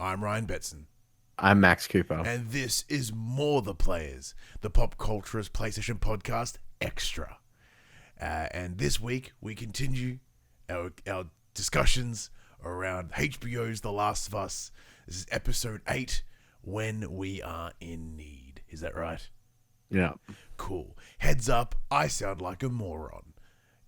I'm Ryan Betson. I'm Max Cooper. And this is More the Players, the PopCulturists PlayStation Podcast Extra. And this week, we continue our discussions around HBO's The Last of Us. This is episode 8, When We Are in Need. Is that right? Yeah. Cool. Heads up, I sound like a moron.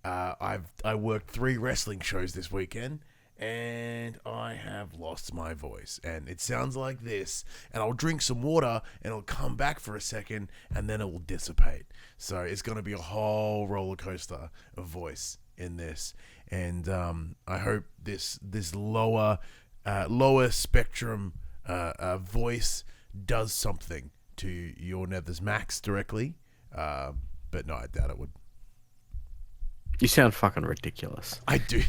I worked 3 wrestling shows this weekend, and I have lost my voice, and it sounds like this, and I'll drink some water, and it'll come back for a second, and then it will dissipate. So it's going to be a whole roller coaster of voice in this, and I hope this lower spectrum voice does something to your nethers Max directly, but no, I doubt it would. You sound fucking ridiculous. I do.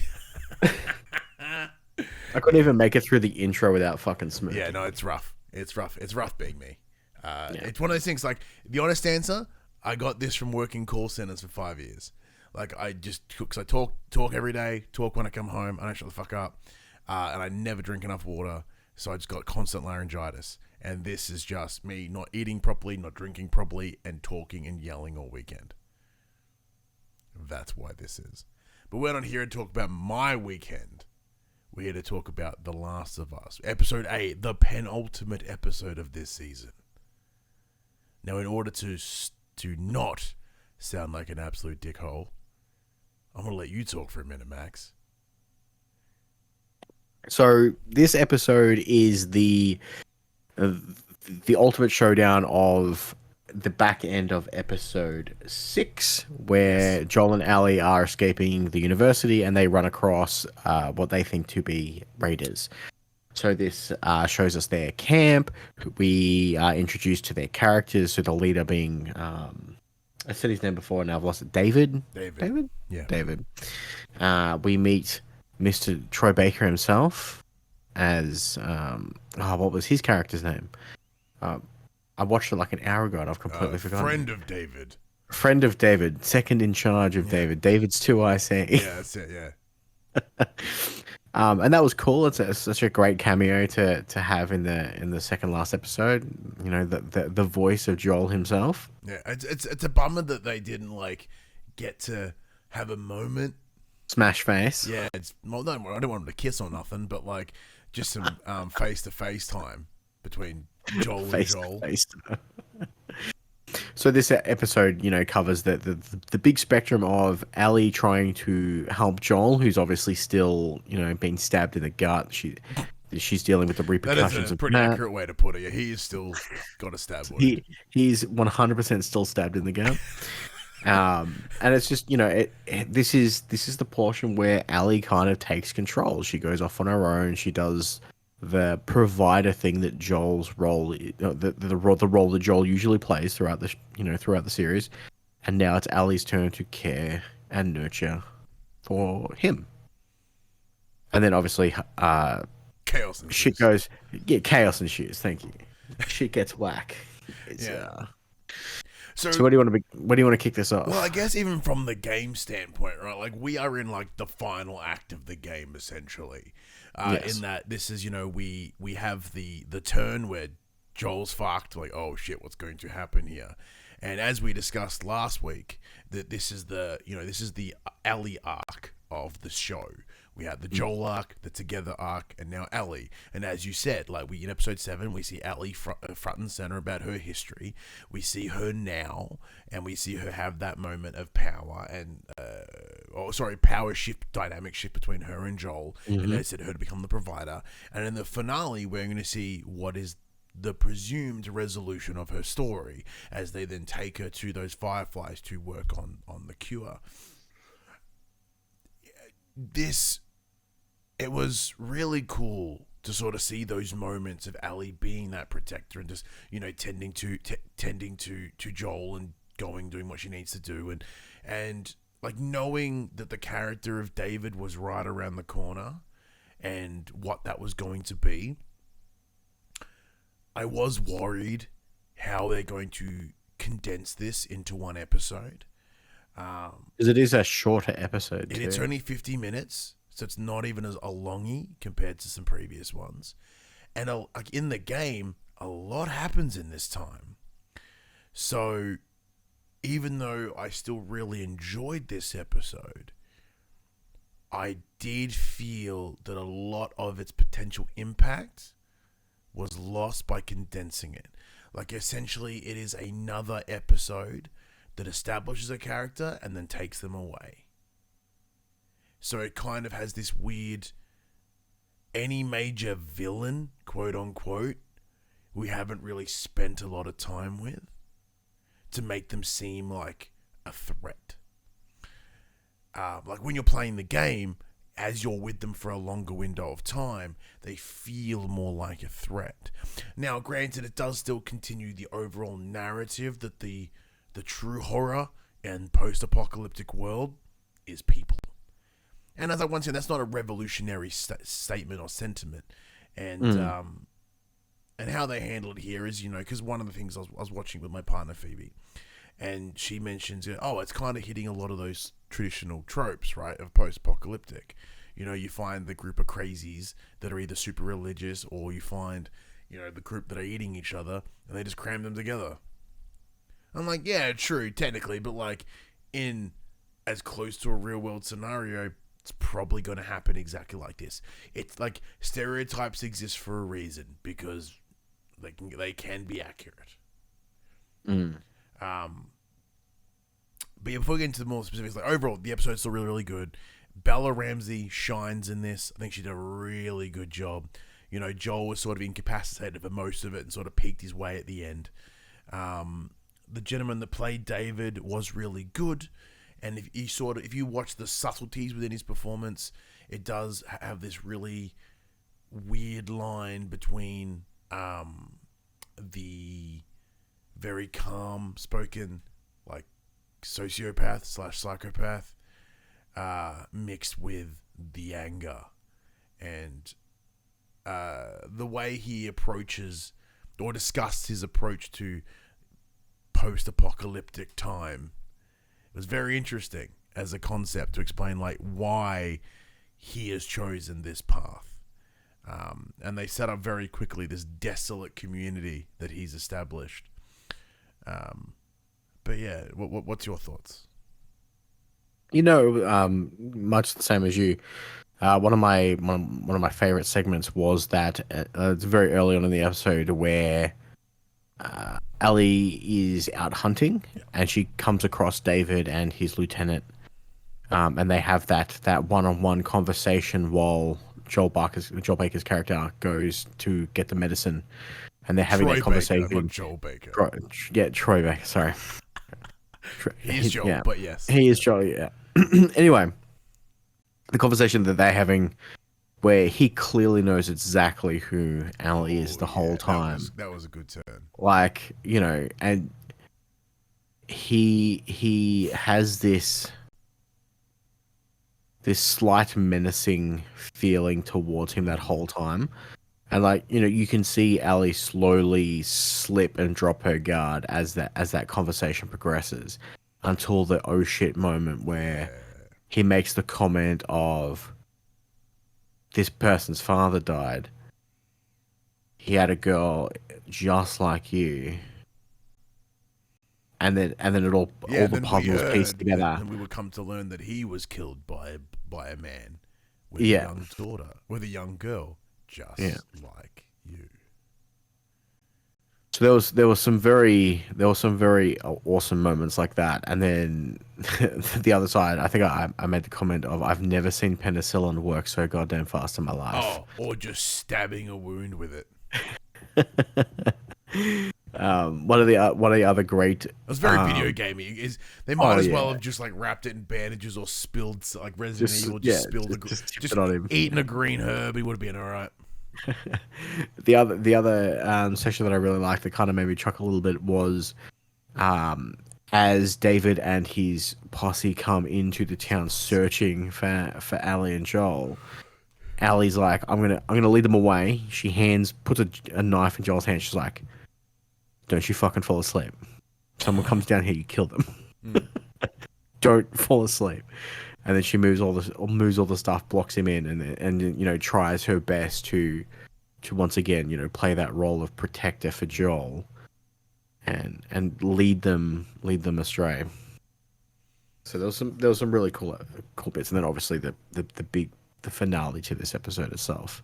I couldn't even make it through the intro without fucking smoking. Yeah, no, it's rough. It's rough. It's rough being me. It's one of those things, like, the honest answer, I got this from working call centers for 5 years. Like, I just, because I talk every day, talk when I come home, I don't shut the fuck up, and I never drink enough water, so I just got constant laryngitis. And this is just me not eating properly, not drinking properly, and talking and yelling all weekend. That's why this is. But we're not here to talk about my weekend. We're here to talk about The Last of Us. Episode 8, the penultimate episode of this season. Now, in order to not sound like an absolute dickhole, I'm going to let you talk for a minute, Max. So, this episode is the ultimate showdown of the back end of episode 6, where Joel and Ellie are escaping the university and they run across what they think to be raiders. So this shows us their camp. We are introduced to their characters, so the leader being, I said his name before, now I've lost it, David? David? Yeah. David. We meet Mr. Troy Baker himself as, what was his character's name? I watched it like an hour ago and I've completely forgotten. Friend of David. Friend of David. Second in charge of David. David's 2 IC. Yeah, that's it, yeah. And that was cool. It's such a great cameo to have in the second last episode. You know, the voice of Joel himself. Yeah, it's a bummer that they didn't, like, get to have a moment. Smash face. Yeah, I don't want them to kiss or nothing, but, like, just some face-to-face time between Joel and Joel. So this episode, you know, covers the big spectrum of Ellie trying to help Joel, who's obviously still, you know, being stabbed in the gut. She's dealing with the repercussions. That is a pretty accurate way to put it. Yeah, he is still got a stab wound. He's 100% still stabbed in the gut. And it's just, you know, this is the portion where Ellie kind of takes control. She goes off on her own. She does the provider thing that Joel's role, the role that Joel usually plays throughout the series, and now it's Ellie's turn to care and nurture for him. And then obviously, chaos and shit goes, chaos and shoes. Thank you. Shit gets whack. So where do you want to kick this off? Well, I guess even from the game standpoint, right? Like, we are in, like, the final act of the game, essentially. Yes. In that this is, you know, we have the turn where Joel's fucked, like, oh shit, what's going to happen here? And as we discussed last week, that this is the Ellie arc of the show. We had the Joel arc, the Together arc, and now Ellie. And as you said, like, we in episode 7, we see Ellie front and center about her history. We see her now, and we see her have that moment of power and power shift, dynamic shift between her and Joel. Mm-hmm. And they said her to become the provider. And in the finale, we're going to see what is the presumed resolution of her story as they then take her to those fireflies to work on the cure. It was really cool to sort of see those moments of Ellie being that protector and just, you know, tending to Joel and doing what she needs to do, and like knowing that the character of David was right around the corner and what that was going to be. I was worried how they're going to condense this into one episode. Because it is a shorter episode too. It's only 50 minutes, so it's not even as a longie compared to some previous ones. And like in the game, a lot happens in this time. So even though I still really enjoyed this episode, I did feel that a lot of its potential impact was lost by condensing it. Like, essentially, it is another episode that establishes a character and then takes them away. So it kind of has this weird, any major villain, quote unquote, we haven't really spent a lot of time with to make them seem like a threat. Like when you're playing the game, as you're with them for a longer window of time, they feel more like a threat. Now, granted, it does still continue the overall narrative that the true horror and post-apocalyptic world is people. And as I once said, that's not a revolutionary statement or sentiment. And how they handle it here is, because one of the things I was watching with my partner Phoebe, and she mentions, it's kind of hitting a lot of those traditional tropes, right, of post-apocalyptic. You find the group of crazies that are either super religious, or you find, the group that are eating each other, and they just cram them together. I'm like, yeah, true, technically, but like in as close to a real-world scenario, it's probably going to happen exactly like this. It's like stereotypes exist for a reason, because they can be accurate. But yeah, before we get into the more specifics, like overall, the episode's still really, really good. Bella Ramsey shines in this. I think she did a really good job. Joel was sort of incapacitated for most of it and sort of peaked his way at the end. The gentleman that played David was really good. And if you watch the subtleties within his performance, it does have this really weird line between the very calm spoken, like, sociopath / psychopath mixed with the anger, and the way he approaches or discussed his approach to post-apocalyptic time was very interesting as a concept to explain like why he has chosen this path. And they set up very quickly this desolate community that he's established. But yeah, what's your thoughts? Much the same as you. One of my favorite segments was that it's very early on in the episode where Ellie is out hunting, and she comes across David and his lieutenant, and they have that one-on-one conversation while Joel Baker's character goes to get the medicine, and they're having that conversation. Baker, not Joel Baker. Troy Baker. Sorry. He's Joel, but yes. He is Joel, yeah. Anyway, the conversation that they're having, where he clearly knows exactly who Ellie is the whole time. That was a good turn. Like, and he has this slight menacing feeling towards him that whole time. And like, you can see Ellie slowly slip and drop her guard as that conversation progresses, until the oh shit moment where he makes the comment of, this person's father died. He had a girl just like you. And then all the puzzles pieced together. And we would come to learn that he was killed by a man with a young daughter, with a young girl, just like you. So there was some very awesome moments like that, and then the other side, I think I made the comment of, I've never seen penicillin work so goddamn fast in my life. Oh, or just stabbing a wound with it. One of the other great. It was very video gamey. They might as well have just like wrapped it in bandages or spilled like Resident Evil. Just eaten a green herb. He would have been all right. The other section that I really liked that kind of made me chuckle a little bit was as David and his posse come into the town searching for Ellie and Joel. Allie's like, I'm gonna lead them away. She puts a knife in Joel's hand. She's like, don't you fucking fall asleep. Someone comes down here, you kill them. Don't fall asleep. And then she moves all the stuff, blocks him in, and tries her best to once again, play that role of protector for Joel, and lead them astray. So there was some really cool bits, and then obviously the finale to this episode itself.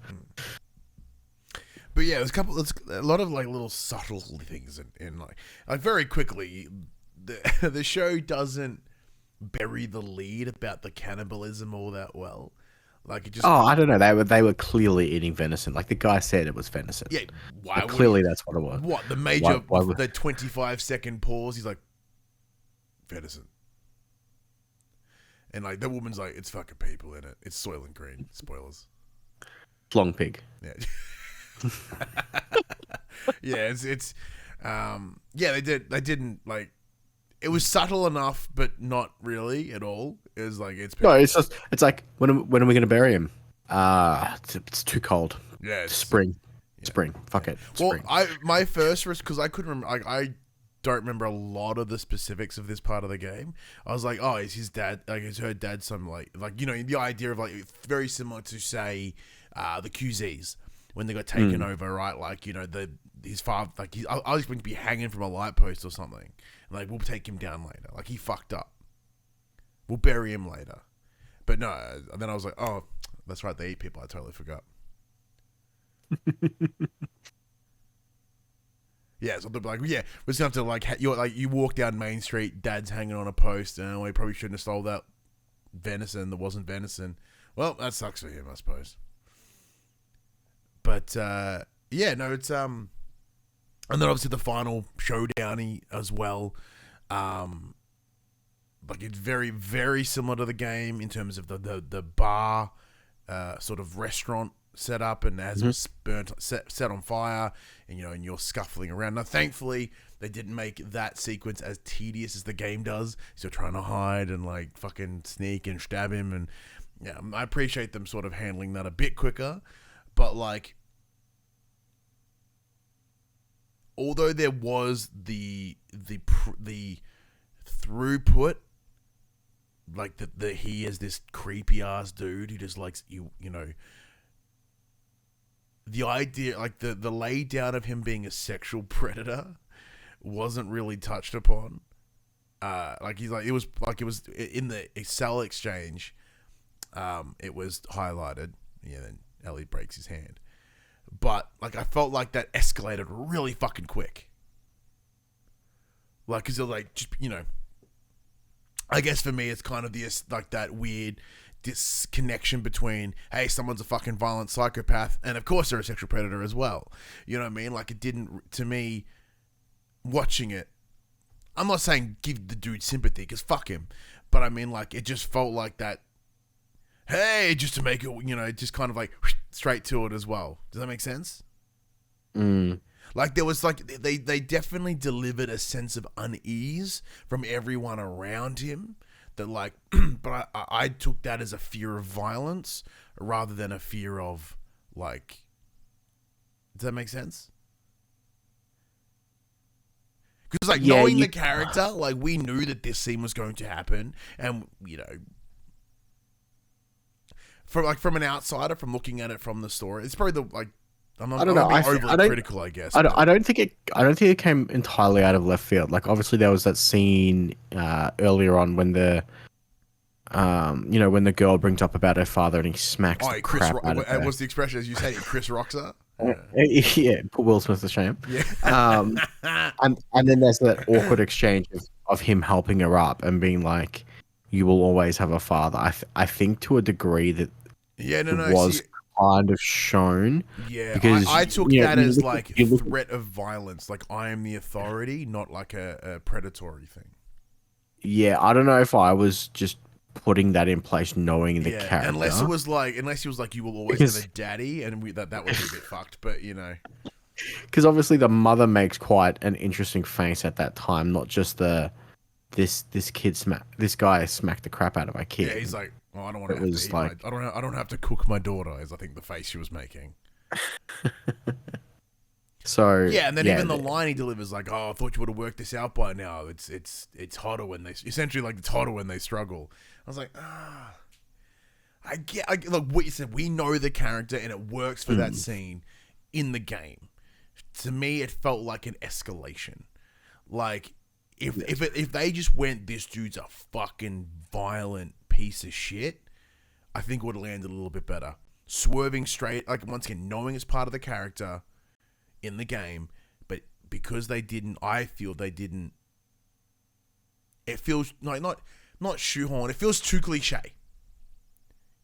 But yeah, there's a lot of like little subtle things in like very quickly, the show doesn't bury the lead about the cannibalism all that well. Like it just. Oh, I don't know. They were clearly eating venison. Like the guy said, it was venison. Yeah, why? Clearly, that's what it was. What the major the 25-second pause? He's like, venison, and like the woman's like, it's fucking people in it. It's Soylent Green. Spoilers. Long pig. Yeah. Yeah, it's yeah, they didn't like. It was subtle enough, but not really at all. It was like it's like when are we going to bury him? It's too cold. Yeah, spring. Fuck it. Spring. Well, my first risk, because I couldn't remember. Like, I don't remember a lot of the specifics of this part of the game. I was like, oh, is his dad? Like, is her dad some like the idea of like very similar to say the QZs when they got taken over, right? Like his father, like I was going to be hanging from a light post or something. Like, we'll take him down later. Like, he fucked up. We'll bury him later. But no, and then I was like, oh, that's right, they eat people. I totally forgot. Yeah, so they'll be like, yeah, we're just going to have to, you walk down Main Street, Dad's hanging on a post, and we probably shouldn't have stole that venison that wasn't venison. Well, that sucks for him, I suppose. But, yeah, no, it's, and then obviously the final showdown as well. Like it's very, very similar to the game in terms of the bar sort of restaurant setup, and as it was set on fire, and and you're scuffling around. Now, thankfully, they didn't make that sequence as tedious as the game does. So you're trying to hide and like fucking sneak and stab him, and yeah, I appreciate them sort of handling that a bit quicker, but like. Although there was the throughput, like he is this creepy ass dude who just likes the idea, like the lay down of him being a sexual predator wasn't really touched upon. Like it was in the cell exchange, it was highlighted. Yeah, then Ellie breaks his hand. But, like, I felt like that escalated really fucking quick. Like, because like, just, I guess for me, it's kind of this, like, that weird disconnection between, hey, someone's a fucking violent psychopath, and of course they're a sexual predator as well. You know what I mean? Like, it didn't, to me, watching it, I'm not saying give the dude sympathy, because fuck him. But I mean, like, it just felt like that, hey, just to make it, just kind of like straight to it as well. Does that make sense? Like there was like they definitely delivered a sense of unease from everyone around him. That like, but I took that as a fear of violence rather than a fear of like. Does that make sense? Because like knowing the character, like we knew that this scene was going to happen, and from an outsider, from looking at it from the story, it's probably I don't know. Overly critical, I guess. I don't think it came entirely out of left field. Like obviously there was that scene earlier on when when the girl brings up about her father and he smacks the crap out of her. What's the expression as you say? Chris rocks her. Yeah, put Will Smith to shame. Yeah. And then there's that awkward exchange of him helping her up and being like, "You will always have a father." I think to a degree that. Yeah, no, was kind of shown. Yeah, because I took that as like threat of violence, like I am the authority, not like a predatory thing. Yeah, I don't know if I was just putting that in place, knowing the character. Unless he was like, you will always have a daddy, and that would be a bit fucked. But because obviously the mother makes quite an interesting face at that time, not just this guy smacked the crap out of my kid. Yeah, he's like, oh, I don't want to have to eat I don't have to cook my daughter, is I think the face she was making. So yeah, and then even the line he delivers, like, "Oh, I thought you would have worked this out by now. It's hotter when they it's hotter when they struggle." I was like, I get look what you said. We know the character, and it works for that scene. in the game. To me, it felt like an escalation. Like, if they just went, this dude's a fucking violent piece of shit, I think it would have landed a little bit better. Swerving straight, like, once again, knowing it's part of the character in the game, but because they didn't, I feel they didn't, it feels like not shoehorn, it feels too cliche.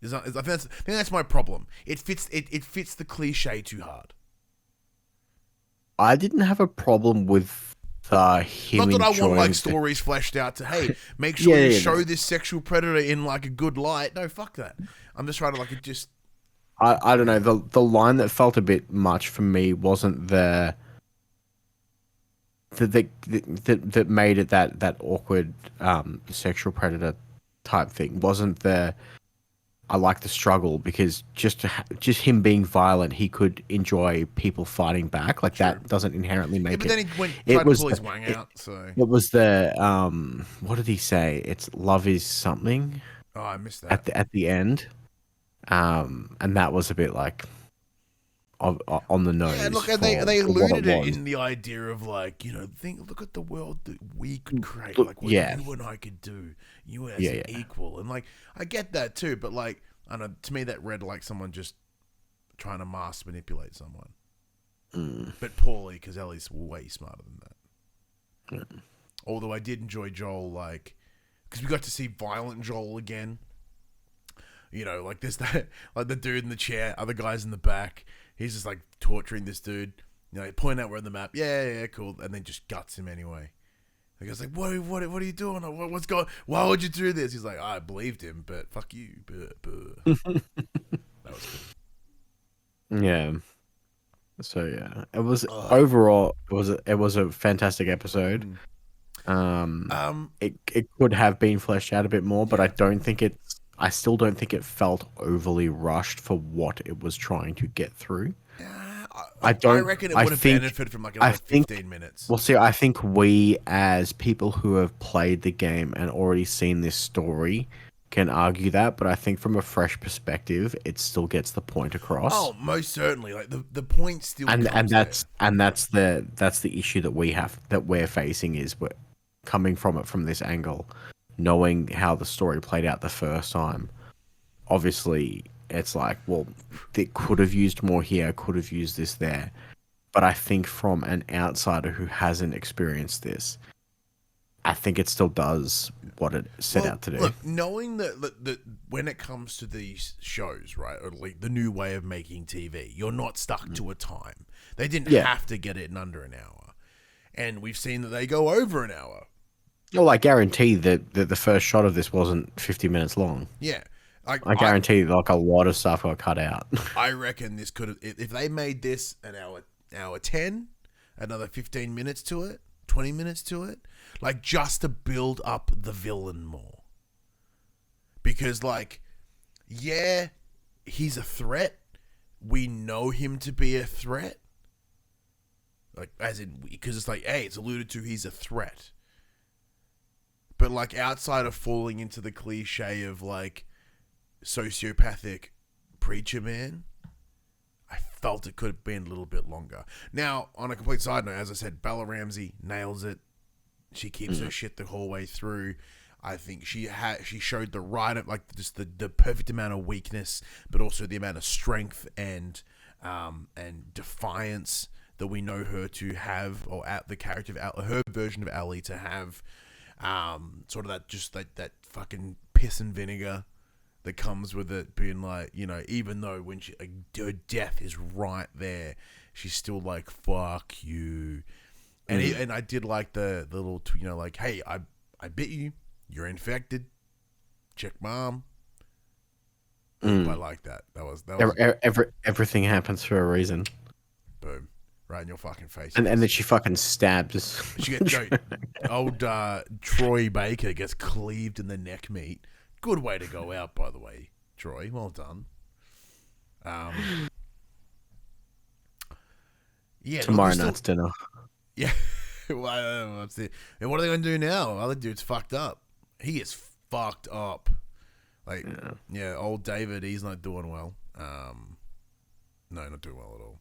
I think that's my problem. It fits the cliche too hard. I didn't have a problem with him. Not that I want like stories fleshed out to, hey, make sure you show this sexual predator in like a good light. No, fuck that. I'm just trying to like it just. I don't know, the line that felt a bit much for me wasn't that made it that awkward sexual predator type thing. Wasn't I like the struggle, because just him being violent, he could enjoy people fighting back. Like, that doesn't inherently make it. But then he tried to pull his wang out. So it was what did he say? It's love is something. Oh, I missed that at the end. And that was a bit like on the nose. Yeah, look, they alluded it in the idea of like, look at the world that we could create, like what you and I could do, you as an equal, and like I get that too, but like I don't know, to me that read like someone just trying to mass manipulate someone, but poorly, because Ellie's way smarter than that. Although I did enjoy Joel, like, because we got to see violent Joel again. Like this, that, like the dude in the chair, other guys in the back. He's just like torturing this dude. Point out where on the map. Yeah, cool. And then just guts him anyway. The guy's like, what are you doing? What's going? Why would you do this? He's like, I believed him, but fuck you. That was good. Yeah. So yeah, it was overall. It was a fantastic episode. It could have been fleshed out a bit more, but I still don't think it felt overly rushed for what it was trying to get through. I reckon it would have benefited from like another 15 minutes. Well, see, I think we, as people who have played the game and already seen this story, can argue that. But I think from a fresh perspective, it still gets the point across. Oh, most certainly. Like the point still. And that's the issue that we're facing, is we're coming from it from this angle. Knowing how the story played out the first time, obviously it's like, well, they could have used more here, could have used this there. But I think from an outsider who hasn't experienced this, I think it still does what it set out to do. Look, knowing that when it comes to these shows, right, or like the new way of making TV, you're not stuck to a time. They didn't have to get it in under an hour. And we've seen that they go over an hour. Well, I guarantee that the first shot of this wasn't 50 minutes long. Yeah. I guarantee like a lot of stuff got cut out. I reckon this could have, if they made this an hour 10, another 15 minutes to it, 20 minutes to it, like just to build up the villain more. Because like, yeah, he's a threat. We know him to be a threat. Like, as in, because it's like, hey, it's alluded to, he's a threat. But like outside of falling into the cliche of like sociopathic preacher man, I felt it could have been a little bit longer. Now, on a complete side note, as I said, Bella Ramsey nails it. She keeps her shit the whole way through. I think she showed the right, like just the perfect amount of weakness, but also the amount of strength and defiance that we know her to have, or the character of her version of Ellie to have. Sort of that fucking piss and vinegar that comes with it being like, even though when her death is right there, she's still like, fuck you. And and I did like the little, like, hey, I bit you, you're infected, check mom. I like that. That was everything happens for a reason. Boom. Right in your fucking face. And then she fucking stabs. Old Troy Baker gets cleaved in the neck meat. Good way to go out, by the way, Troy. Well done. Yeah. Tomorrow night's dinner. Yeah. Well, and what are they going to do now? Other dude's fucked up. He is fucked up. Like, yeah, old David, he's not doing well. No, not doing well at all.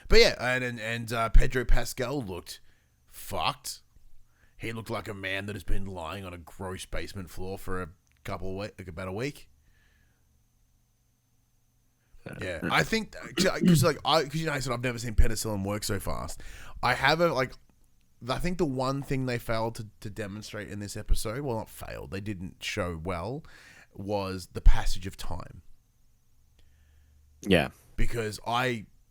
But yeah, and Pedro Pascal looked fucked. He looked like a man that has been lying on a gross basement floor for a couple of weeks, like about a week. Yeah, I think because I said I've never seen penicillin work so fast. I think the one thing they failed to demonstrate in this episode, well, not failed, they didn't show well, was the passage of time. Yeah, because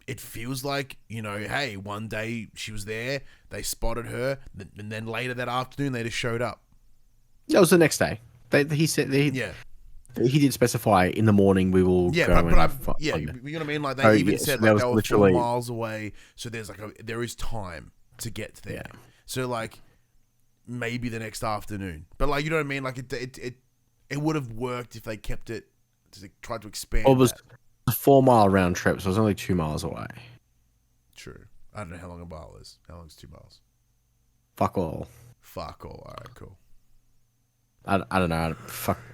it feels like, hey, one day she was there, they spotted her, and then later that afternoon they just showed up. That was the next day. He said he did specify in the morning we will go. You know what I mean? Like they said like they were 4 miles away, so there is time to get there. Yeah. So like maybe the next afternoon, but like you know what I mean? Like it would have worked if they kept it, tried to expand. It was a 4 mile round trip, so it was only 2 miles away. True. I don't know how long a mile is. How long is 2 miles? Fuck all. All right, cool. I don't know.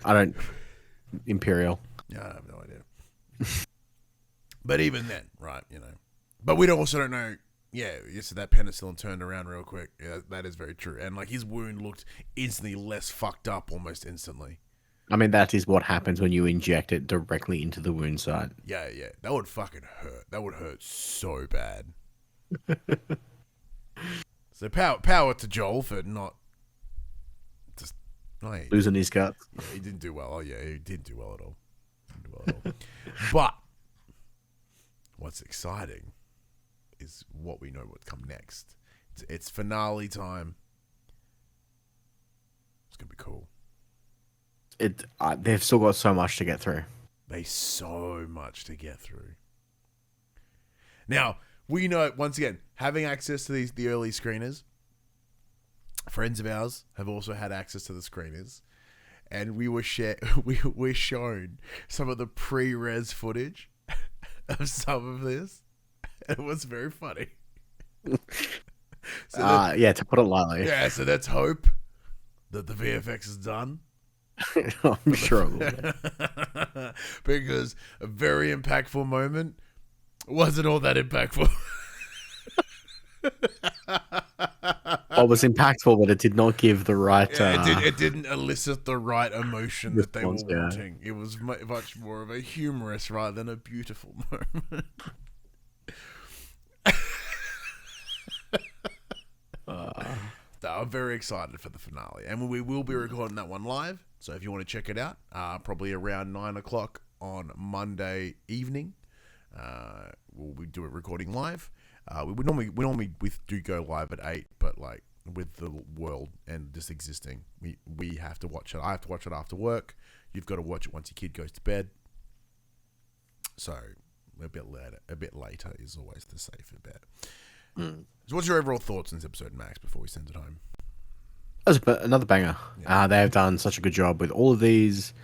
I don't. Imperial. Yeah, I have no idea. But even then, right, But we also don't know. Yeah, so that penicillin turned around real quick. Yeah, that is very true. And like his wound looked instantly less fucked up almost instantly. I mean, that is what happens when you inject it directly into the wound site. Yeah. That would fucking hurt. That would hurt so bad. So power to Joel for not just losing his guts. Yeah, he didn't do well. Oh yeah, he didn't do well at all. But what's exciting is what we know what's come next. It's finale time. It's gonna be cool. They've still got so much to get through. So much to get through. Now, we know, once again, having access to the early screeners, friends of ours have also had access to the screeners, and we were shown some of the pre-res footage of some of this. It was very funny. To put it lightly. Yeah, so let's hope that the VFX is done. I'm sure it will. Because a very impactful moment wasn't all that impactful. It was impactful, but it did not give the right... it didn't elicit the right emotion that they were wanting. It was much more of a humorous rather than a beautiful moment. I'm very excited for the finale, and we will be recording that one live. So if you want to check it out, probably around 9 o'clock on Monday evening, we'll do a recording live. We normally do go live at 8, but like with the world and just existing, we have to watch it. I have to watch it after work. You've got to watch it once your kid goes to bed. So a bit later is always the safer bet. So what's your overall thoughts on this episode, Max, before we send it home? That was another banger. Yeah. They have done such a good job with all of these.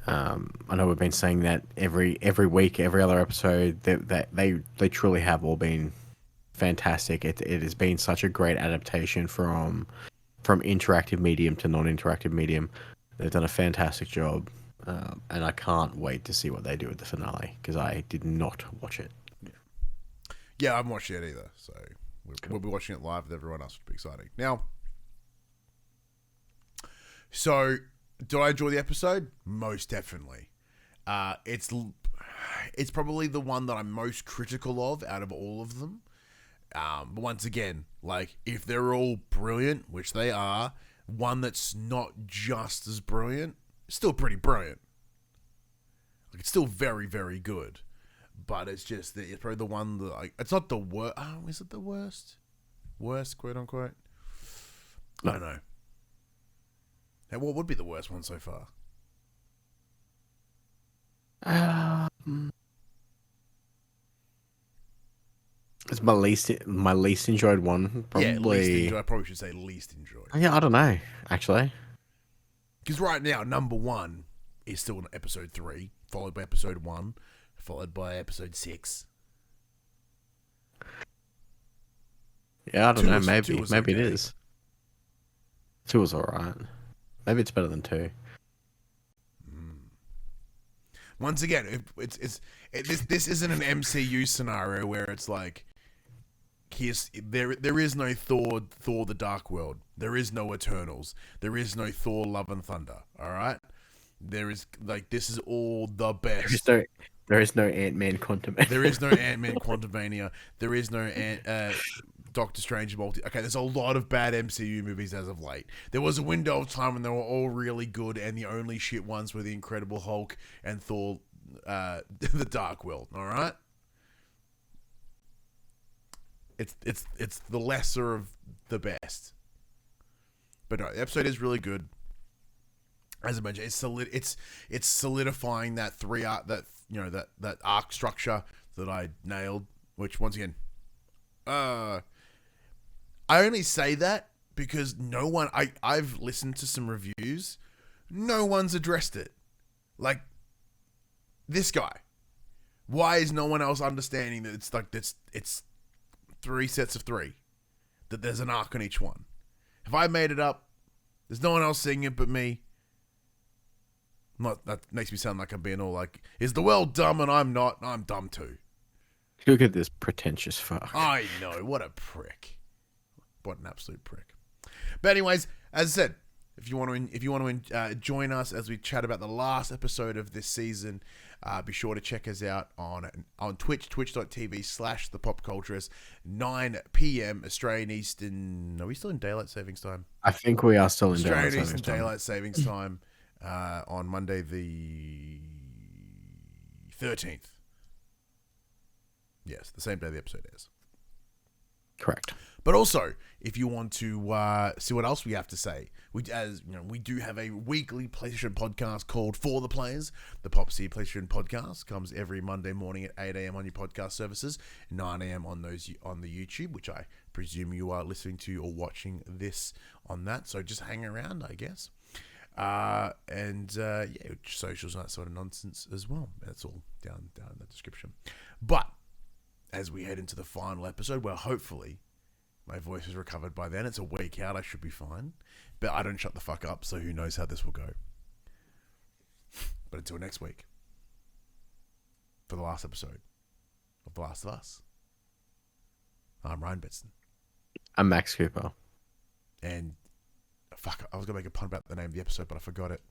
I know we've been saying that every week, every other episode, that they truly have all been fantastic. It has been such a great adaptation from interactive medium to non-interactive medium. They've done a fantastic job, and I can't wait to see what they do with the finale, because I did not watch it. Yeah, I haven't watched it either, so we'll be watching it live with everyone else, which will be exciting. Now, so did I enjoy the episode? Most definitely. It's probably the one that I'm most critical of out of all of them. But once again, like, if they're all brilliant, which they are, one that's not just as brilliant, still pretty brilliant. Like, it's still very, very good. But it's just it's probably the one that, like, it's not the worst. Oh, is it the worst? Worst, quote unquote? I don't know. Hey, what would be the worst one so far? It's my least enjoyed one. Probably. Yeah, least enjoyed. I probably should say least enjoyed. Yeah, I don't know, actually. Because right now, number 1 is still in episode 3, followed by episode 1, followed by episode 6. Yeah, I don't know. Maybe it is. 2 was alright. Maybe it's better than 2. Once again, this isn't an MCU scenario where it's like, there is no Thor the Dark World. There is no Eternals. There is no Thor Love and Thunder. All right. There is this is all the best. There is no Ant-Man Quantumania. There is no Ant-Man Quantumania. There is no Doctor Strange multi. Okay, there's a lot of bad MCU movies as of late. There was a window of time when they were all really good, and the only shit ones were the Incredible Hulk and Thor, the Dark World. All right. It's the lesser of the best. But no, the episode is really good. As I mentioned, it's solidifying that that arc structure that I nailed. Which once again, I only say that because no one I've listened to some reviews, no one's addressed it. Like this guy, why is no one else understanding that it's 3 sets of 3, that there's an arc on each one? If I made it up, there's no one else seeing it but me. That makes me sound like I'm being all like, is the world dumb and I'm not? I'm dumb too. Look at this pretentious fuck. I know, what a prick. What an absolute prick. But anyways, as I said, if you want to join us as we chat about the last episode of this season, be sure to check us out on Twitch, twitch.tv/thepopculturists, 9 p.m. Australian Eastern. Are we still in daylight savings time? I think we are still in Australian Eastern daylight savings time on Monday the 13th. Yes, the same day the episode airs. Correct. But also, if you want to see what else we have to say, we do have a weekly PlayStation podcast called For the Players. The PopC PlayStation Podcast comes every Monday morning at 8 a.m. on your podcast services, 9 a.m. on the YouTube, which I presume you are listening to or watching this on that. So just hang around, I guess. Socials and that sort of nonsense as well. That's all down in the description. But as we head into the final episode, where hopefully my voice is recovered by then. It's a week out. I should be fine. But I don't shut the fuck up, so who knows how this will go. But until next week, for the last episode of The Last of Us, I'm Ryan Betson. I'm Max Cooper. And, fuck, I was going to make a pun about the name of the episode, but I forgot it.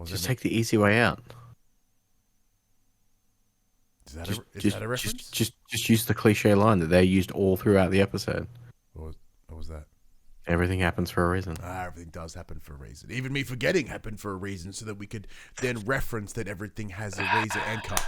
Just take the easy way out. Is that a reference? Just use the cliche line that they used all throughout the episode. What was that? Everything happens for a reason. Everything does happen for a reason. Even me forgetting happened for a reason, so that we could then reference that everything has a reason and cut.